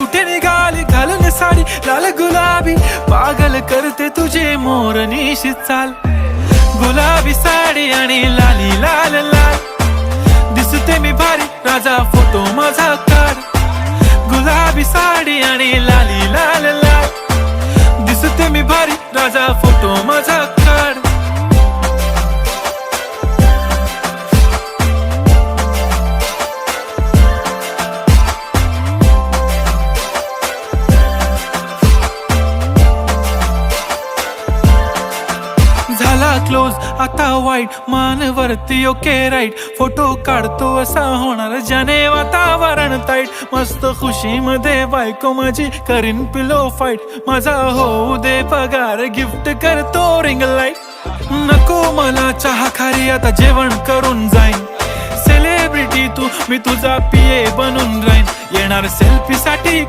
कुठे निघाली घालून साडी लाल गुलाबी, पागल करते तुझे मोरनीशी चाल. गुलाबी साडी आणि लाली लाल लाल, दिसते मी भारी राजा फोटो माझा काढ. गुलाबी साडी आणि लाली लाल लाल, दिसते मी भारी राजा फोटो माझा काढ. झाला क्लोज आता वाईट, मानवरती ओके राईट, फोटो काढतो असा होणार ज्याने वातावरण ताईट. मस्त खुशी मध्ये बायको माझी करीन पिलो फाईट, माझा होऊ दे पगार गिफ्ट करतो रिंग लाईट. नको मला चहा खारी आता जेवण करून जाईन, सेलिब्रिटी तू मी तुझा पिये बनून राहीन. येणार सेल्फी साठी